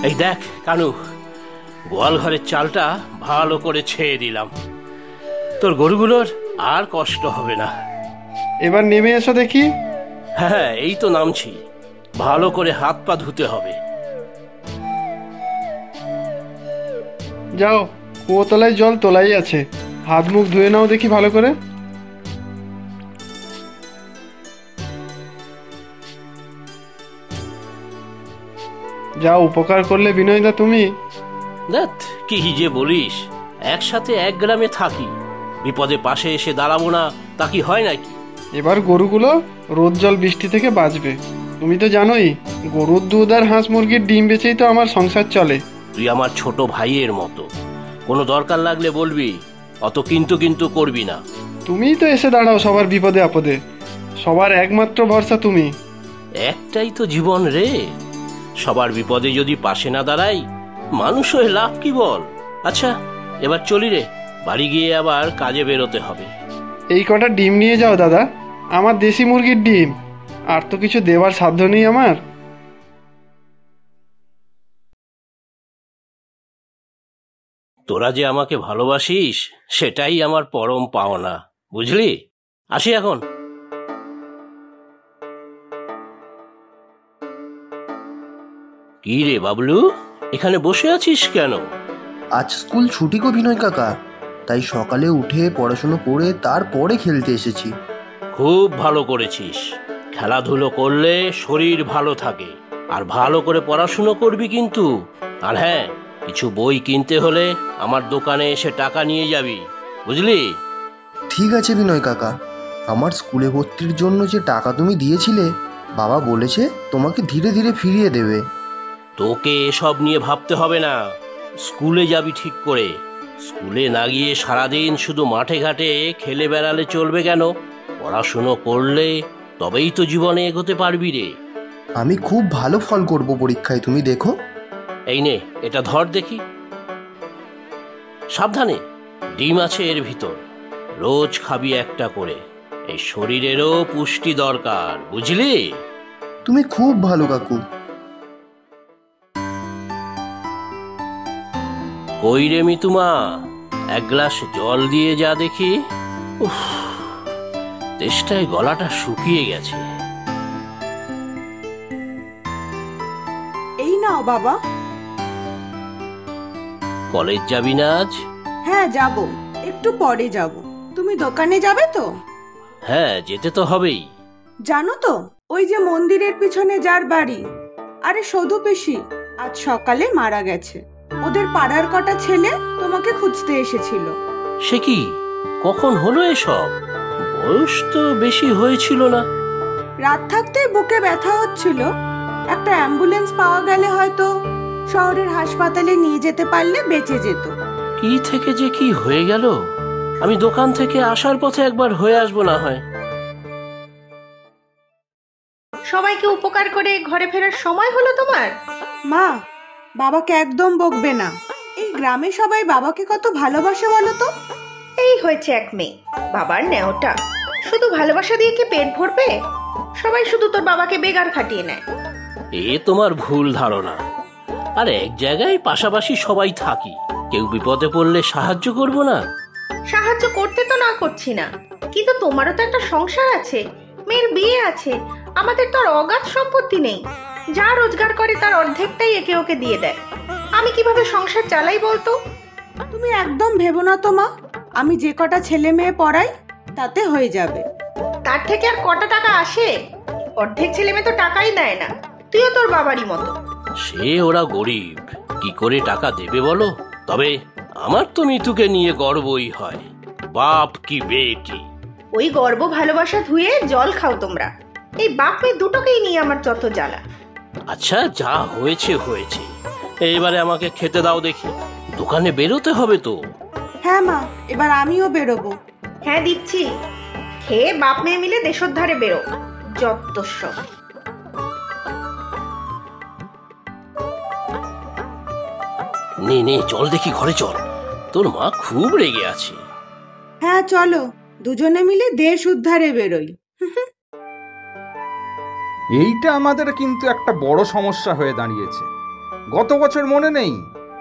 এই দেখ কানু, গোয়াল ঘরের চালটা ভালো করে ছেয়ে দিলাম, তোর গরুগুলোর আর কষ্ট হবে না। এবার নেমে এসো দেখি। হ্যাঁ, এই তো নামছি। ভালো করে হাত পা ধুতে হবে। যাও, কুয়োতলায় জল তোলাই আছে, হাত মুখ ধুয়ে নাও দেখি ভালো করে। যা উপকার করলে বিনয়দা তুমি। দেখ কি যে বলিস, একসাথে এক গ্রামে থাকি, বিপদে পাশে এসে দাঁড়াবো না তা কি হয় নাকি? এবার গরুগুলো রোদ জল বৃষ্টি থেকে বাঁচবে। তুমি তো জানোই, গরুর দুধ আর হাঁস মুরগির ডিম বেচেই তো আমার সংসার চলে। তুই আমার ছোট ভাইয়ের মতো, কোনো দরকার লাগলে বলবি, অত কিন্তু কিন্তু করবি না। তুমিই তো এসে দাঁড়াও সবার বিপদে আপদে, সবার একমাত্র ভরসা তুমি। একটাই তো জীবন রে, সবার বিপদে যদি পাশে না দাঁড়াই, মানুষ হয়ে লাভ কি বল? আচ্ছা এবার চলি রে, বাড়ি গিয়ে আবার কাজে বেরোতে হবে। এই কটা ডিম নিয়ে যাও দাদা, আমার দেশি মুরগির ডিম, আর তো কিছু দেওয়ার সাধ্য নেই আমার। তোরা যে আমাকে ভালোবাসিস সেটাই আমার পরম পাওনা, বুঝলি? আসি এখন। কি রে বাবলু, এখানে বসে আছিস কেন? আজ স্কুল ছুটি গো বিনয় কাকা, তাই সকালে উঠে পড়াশুনো করে তারপরে খেলতে এসেছি। খুব ভালো করেছিস, খেলাধুলো করলে শরীর ভালো থাকে, আর ভালো করে পড়াশুনো করবি কিন্তু। আর হ্যাঁ, কিছু বই কিনতে হলে আমার দোকানে এসে টাকা নিয়ে যাবি, বুঝলি? ঠিক আছে বিনয় কাকা, আমার স্কুলে ভর্তির জন্য যে টাকা তুমি দিয়েছিলে, বাবা বলেছে তোমাকে ধীরে ধীরে ফিরিয়ে দেবে। তোকে এসব নিয়ে ভাবতে হবে না, স্কুলে যাবি ঠিক করে। স্কুলে না গিয়ে সারাদিন শুধু মাঠে ঘাটে খেলে বেড়ালে চলবে কেন? পড়াশুনো করলে তবেই তো জীবনে এগোতে পারবি রে। আমি খুব ভালো ফল করব পরীক্ষায়, তুমি দেখো। এই নে, এটা ধর দেখি। সাবধানে, ডিম আছে এর ভিতর, রোজ খাবি একটা করে। এই শরীরেরও পুষ্টি দরকার, বুঝলি? তুমি খুব ভালো কাকু। কই রে মিতুমা, এক গ্লাস জল দিয়ে যা দেখি। উফ, তেষ্টায় গলাটা শুকিয়ে গেছে। এই নাও বাবা। কলেজ যাবি না আজ? হ্যাঁ যাব, একটু পরে যাব। তুমি দোকানে যাবে তো? হ্যাঁ, যেতে তো হবেই। জানো তো, ওই যে মন্দিরের পিছনে যার বাড়ি, আরে সধু পিসি, আজ সকালে মারা গেছে। ওদের পাড়ার কটা ছেলে তোমাকে খুঁজতে এসেছিল। সে কি, কখন হলো এসব? বয়স তো বেশি হয়েছিল না। রাত থাকতেই বুকে ব্যথা হচ্ছিল, একটা অ্যাম্বুলেন্স পাওয়া গেলে হয়তো শহরের হাসপাতালে নিয়ে যেতে পারলে বেঁচে যেত। কি থেকে যে কি হয়ে গেল, আমি দোকান থেকে আসার পথে একবার হয়ে আসবো না হয়। সবাইকে উপকার করে ঘরে ফেরার সময় হলো তোমার? মা, বাবাকে একদম বকবে না। এই গ্রামে সবাই বাবাকে কত ভালোবাসে বলো তো। এই হয়েছে এক মেয়ে, বাবার নেওটা। শুধু ভালোবাসা দিয়ে কি পেট ভরবে? সবাই শুধু তোর বাবাকে বেগার খাটিয়ে নেয়। এ তোমার ভুল ধারণা। আর এক জায়গায় পাশাপাশি সবাই থাকি, কেউ বিপদে পড়লে সাহায্য করব না? সাহায্য করতে তো না করছি না, কিন্তু তোমারও তো একটা সংসার আছে, মেয়ের বিয়ে আছে। আমাদের তো আর অগাধ সম্পত্তি নেই। যা রোজগার করে তার অর্ধেকটাই একে ওকে দিয়ে দেয়। আমি কিভাবে সংসার চালাই বলতো? তুমি একদম ভেবো না তো মা, আমি যে কটা ছেলে মেয়ে পড়াই তাতে হয়ে যাবে। তার থেকে আর কটা টাকা আসে? অর্ধেক ছেলে মেয়ে তো টাকাই দেয় না। তুইও তোর বাবারই মতো। সে ওরা গরিব, কি করে টাকা দেবে বলো? তবে আমার তো মিতুকে নিয়ে গর্বই হয়, বাপ কি বেটি। ওই গর্ব ভালোবাসা ধুয়ে জল খাও তোমরা। এই বাপ মেয়ে দুটোকেই নিয়ে আমার যত জ্বালা। আচ্ছা, যা হয়েছে হয়েছে, এবারে আমাকে খেতে দাও দেখি, দোকানে বেরোতে হবে তো। হ্যাঁ মা, এবার আমিও বেরোবো। হ্যাঁ দিচ্ছি, খেয়ে বাপ মেয়ে মিলে দেশোদ্ধারে বেরো, যত সব। নে নে, চল দেখি ঘরে চল, তোর মা খুব রেগে আছে। হ্যাঁ চলো, দুজনে মিলে দেশ উদ্ধারে বেরোই। এইটা আমাদের কিন্তু একটা বড় সমস্যা হয়ে দাঁড়িয়েছে। গত বছর মনে নেই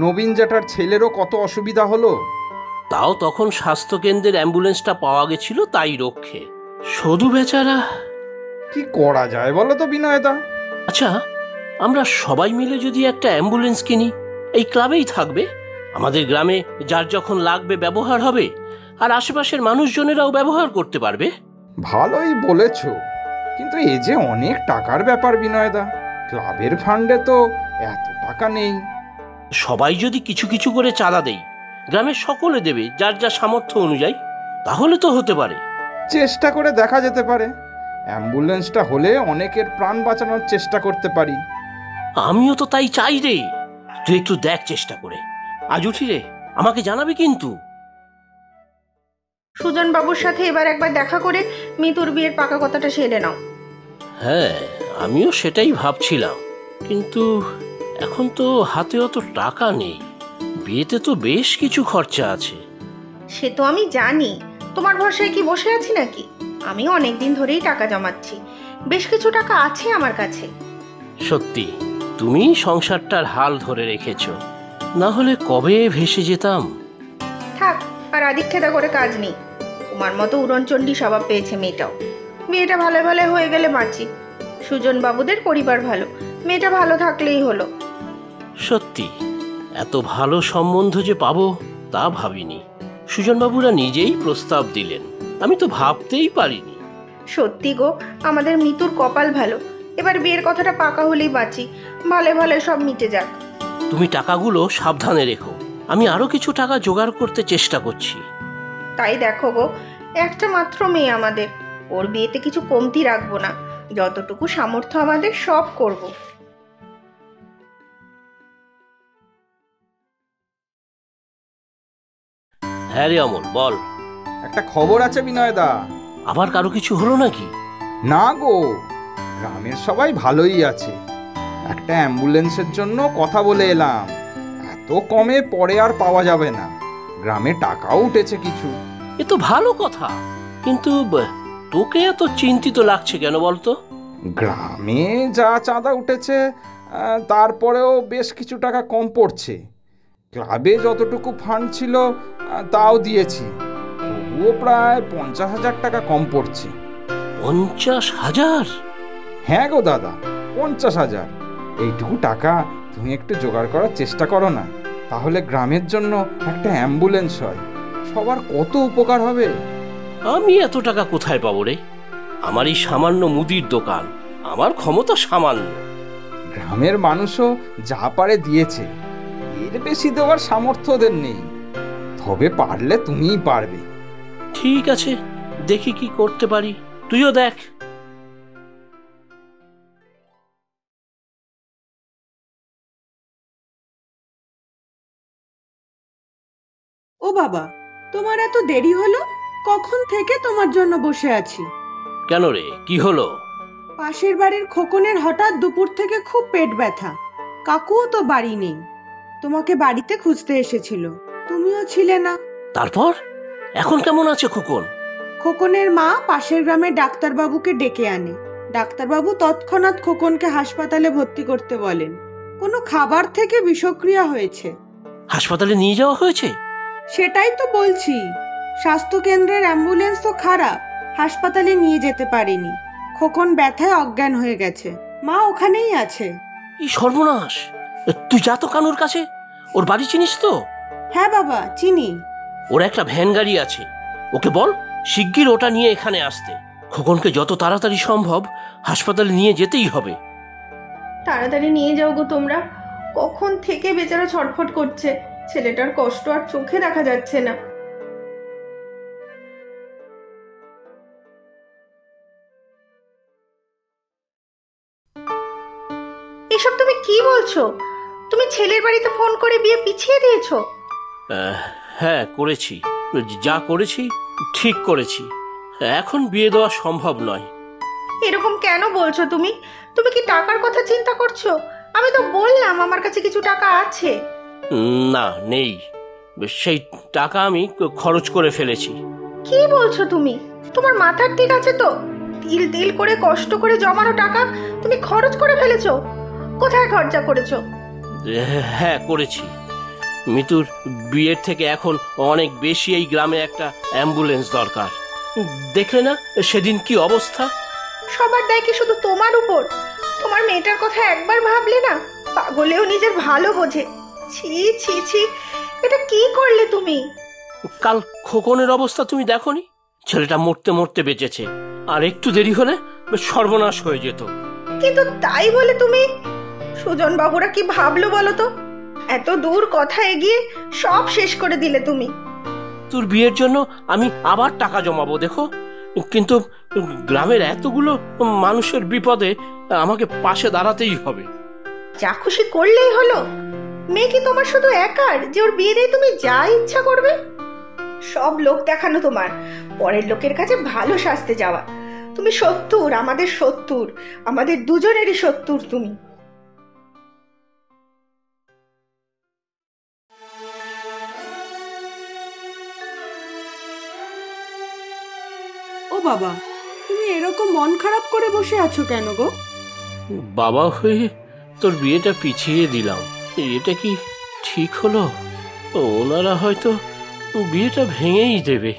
নবীন জ্যাঠার ছেলেরও কত অসুবিধা হলো? তাও তখন স্বাস্থ্যকেন্দ্রের অ্যাম্বুলেন্সটা পাওয়া গেছিল, তাই রক্ষে। শুধু বেচারা। কি করা যায় বলো তো বিনয়দা? আচ্ছা, আমরা সবাই মিলে যদি একটা অ্যাম্বুলেন্স কিনি, এই ক্লাবেই থাকবে, আমাদের গ্রামে যার যখন লাগবে ব্যবহার হবে, আর আশেপাশের মানুষজনেরাও ব্যবহার করতে পারবে। ভালোই বলেছ, কিন্তু এ যে অনেক টাকার ব্যাপার বিনয়দা। ক্লাবের ফান্ডে তো এত টাকা নেই। সবাই যদি কিছু কিছু করে চাঁদা দেই, গ্রামের সকলে দেবে যার যা সামর্থ্য অনুযায়ী, তাহলে তো হতে পারে। চেষ্টা করে দেখা যেতে পারে। অ্যাম্বুলেন্সটা হলে অনেকের প্রাণ বাঁচানোর চেষ্টা করতে পারি। আমিও তো তাই চাই রে। তুই একটু দেখ চেষ্টা করে। আজ উঠি রে, আমাকে জানাবে কিন্তু। সুজন বাবুর সাথে এবার একবার দেখা করে মিতুর বিয়ের পাকা কথাটা সেরে নাও। হ্যাঁ, আমিও সেটাই ভাবছিলাম, কিন্তু এখন তো হাতে অত টাকা নেই। বিয়েতে তো বেশ কিছু খরচা আছে। সে তো আমি জানি, তোমার ভরসায় কি বসে আছি নাকি? আমিও অনেকদিন ধরেই টাকা জমাচ্ছি, বেশ কিছু টাকা আছে আমার কাছে। সত্যি তুমি সংসারটার হাল ধরে রেখেছ, না হলে কবে ভেসে যেতাম। থাক, আর আদিক্ষেতা করে কাজ নেই। তোমার মতো উড়নচণ্ডী স্বভাব পেয়েছে মেয়েটাও। মেয়েটা ভালো ভালো হয়ে গেলে বাঁচি। সুজন বাবুদের পরিবার ভালো, মেয়েটা ভালো থাকলেই হলো। সত্যি এত ভালো সম্বন্ধ যে পাবো তা ভাবিনি। সুজনবাবুরা নিজেই প্রস্তাব দিলেন, আমি তো ভাবতেই পারিনি। সত্যি গো, আমাদের মিতুর কপাল ভালো। এবার বিয়ের কথাটা পাকা হলেই বাঁচি, ভালো ভালো সব মিটে যাক। তুমি টাকাগুলো সাবধানে রেখো, আমি আরো কিছু টাকা জোগাড় করতে চেষ্টা করছি। তাই দেখো গো, একটা মাত্র মেয়ে আমাদের, ওর বিয়েতে কিছু কমতি রাখবো না। যতটুকু সামর্থ্য আমাদের সব করব। হ্যাঁ রে অমল, বল। একটা খবর আছে বিনয়দা। আবার কারো কিছু হলো নাকি? না গো, গ্রামের সবাই ভালোই আছে। একটা অ্যাম্বুলেন্সের জন্য কথা বলে এলাম। এত কমে পরে আর পাওয়া যাবে না। গ্রামে টাকাও উঠেছে কিছু। এ তো ভালো কথা, কিন্তু তোকে এত চিন্তিত লাগছে কেন বলতো? গ্রামে যা চাঁদা উঠেছে তারপরেও বেশ কিছু টাকা কম পড়ছে। ক্লাবে যতটুকু ফান্ড ছিল তাও দিয়েছি, তবুও প্রায় 50,000 টাকা কম পড়ছে। 50,000? হ্যাঁ গো দাদা, 50,000। এইটুকু টাকা তুমি একটু জোগাড় করার চেষ্টা করো না, তাহলে গ্রামের জন্য একটা অ্যাম্বুলেন্স হয়, সবার কত উপকার হবে। আমি এত টাকা কোথায় পাবো রে? আমার এই সামান্য মুদির দোকান, আমার ক্ষমতা সামান্য। গ্রামের মানুষও যা পারে দিয়েছে, এর বেশি দেওয়ার সামর্থ্য ওদের নেই। তবে পারলে তুমিই পারবে। ঠিক আছে, দেখি কি করতে পারি, তুইও দেখ। ও বাবা, তোমার এত দেরি হলো? কখন থেকে তোমার জন্য বসে আছি। কেন রে, কি হলো? পাশের বাড়ির খোকনের হঠাৎ দুপুর থেকে খুব পেট ব্যথা। কাকুও তো বাড়ি নেই, তোমাকে বাড়িতে খুঁজতে এসেছিল, তুমিও ছিলে না। তারপর এখন কেমন আছে খোকন? খোকনের মা পাশের গ্রামের ডাক্তারবাবুকে ডেকে আনে। ডাক্তারবাবু তৎক্ষণাৎ খোকনকে হাসপাতালে ভর্তি করতে বলেন। কোনো খাবার থেকে বিষক্রিয়া হয়েছে। হাসপাতালে নিয়ে যাওয়া হয়েছে? সেটাই তো বলছি, স্বাস্থ্য কেন্দ্রের অ্যাম্বুলেন্স তো খারাপ, হাসপাতালে নিয়ে যেতে পারেনি। খোকন ব্যথায় অজ্ঞান হয়ে গেছে, মা ওখানেই আছে। এই সর্বনাশ! তুই যা তো কানুর কাছে, ওর বাড়ি চিনিস তো? হ্যাঁ বাবা, চিনি। ওর একটা ভ্যান গাড়ি আছে, ওকে বল শিগগির ওটা নিয়ে এখানে আসতে। খোকনকে যত তাড়াতাড়ি সম্ভব হাসপাতালে নিয়ে যেতেই হবে। তাড়াতাড়ি নিয়ে যাও গো তোমরা, কখন থেকে বেচারা ছটফট করছে, ছেলেটার কষ্ট আর চোখে দেখা যাচ্ছে না। এসব তুমি কি বলছো? তুমি ছেলের বাড়িতে ফোন করে বিয়ে পিছিয়ে দিয়েছো? হ্যাঁ করেছি, যা করেছি ঠিক করেছি। এখন বিয়ে দেওয়া সম্ভব নয়। এরকম কেন বলছো তুমি? তুমি কি টাকার কথা চিন্তা করছো? আমি তো বললাম আমার কাছে কিছু টাকা আছে। না, নেই। সেই টাকা আমি খরচ করে ফেলেছি। কি বলছো তুমি? তোমার মাথার ঠিক আছে তো? তিল তিল করে কষ্ট করে জমানো টাকা তুমি খরচ করে ফেলেছো? কোথায় খরচা করেছো? হ্যাঁ করেছি। মিতুর বিয়ের থেকে এখন অনেক বেশি এই গ্রামে একটা অ্যাম্বুলেন্স দরকার। দেখলে না সেদিন কি অবস্থা? সবার দায় কি শুধু তোমার উপর? তোমার মেয়েটার কথা একবার ভাবলে না? পাগলেও নিজের ভালো বোঝে। ছি ছি ছি, এটা কি করলে তুমি? কাল খোকনের অবস্থা তুমি দেখোনি? ছেলেটা মরতে মরতে বেঁচেছে, আর একটু দেরি হলে সর্বনাশ হয়ে যেত। কিন্তু তাই বলে তুমি? সুজন বাবুরা কি ভাবলো বলো তো? এত দূর কথা এগিয়ে সব শেষ করে দিলে তুমি। তোর বিয়ের জন্য আমি আবার টাকা জমাবো দেখো, কিন্তু গ্রামের এতগুলো মানুষের বিপদে আমাকে পাশে দাঁড়াতেই হবে। যা খুশি করলেই হলো? মেয়ে কি তোমার শুধু একার যে ওর বিয়ে দিয়ে তুমি যা ইচ্ছা করবে? সব লোক দেখানো তোমার, পরের লোকের কাছে ভালো সাজতে যাওয়া। তুমি শত্রুর, আমাদের শত্রুর, আমাদের দুজনেরই শত্রুর তুমি। ও বাবা, তুমি এরকম মন খারাপ করে বসে আছো কেন গো? বাবা হয়ে তোর বিয়েটা পিছিয়ে দিলাম, এটা কি ঠিক হলো? ওনারা হয়তো বিয়েটা ভেঙেই দেবে।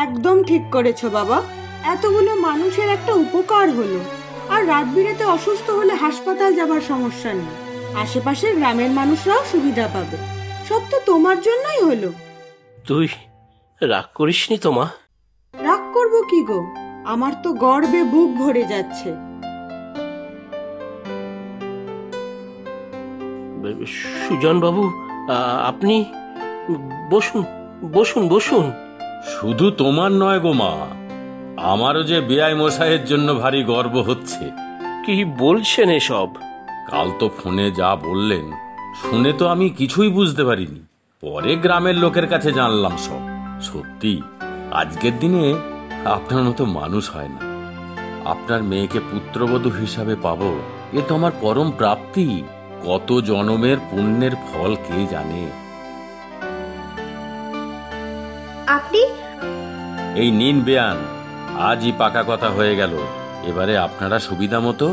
একদম ঠিক করেছো বাবা। এতগুলো মানুষের একটা উপকার হলো, আর রাত বিরেতে অসুস্থ হলে হাসপাতাল যাবার সমস্যা নেই। আশেপাশের গ্রামের মানুষরাও সুবিধা পাবে। সব তো তোমার জন্যই হলো। তুই রাগ করিসনি তো মা? রাগ করবো কি গো, আমার তো গর্বে বুক ভরে যাচ্ছে। সুজন বাবু, আপনি বসুন বসুন বসুন। শুধু তোমার নয় গো মা, আমারও যে বেয়াই মশাইয়ের জন্য ভারী গর্ব হচ্ছে। কি বলছেন এসব? কাল তো ফোনে যা বললেন শুনে তো আমি কিছুই বুঝতে পারিনি, পরে গ্রামের লোকের কাছে জানলাম সব। সত্যি আজকের দিনে আপনার মতো মানুষ হয় না। আপনার মেয়েকে পুত্রবধূ হিসাবে পাবো, এ তো আমার পরম প্রাপ্তি। কত জনমের পুণ্যের ফল কে জানে। আপনি এই নিন বেয়ান, আজই পাকা কথা হয়ে গেল। এবারে আপনারা সুবিধা মতো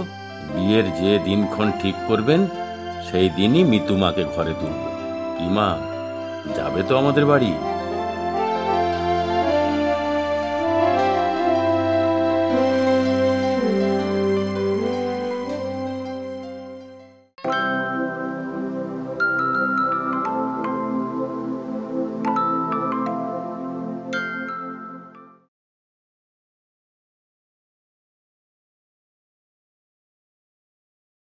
বিয়ের যে দিনক্ষণ ঠিক করবেন সেই দিনই মিতুমাকে ঘরে তুলব। কি মা, যাবে তো আমাদের বাড়ি?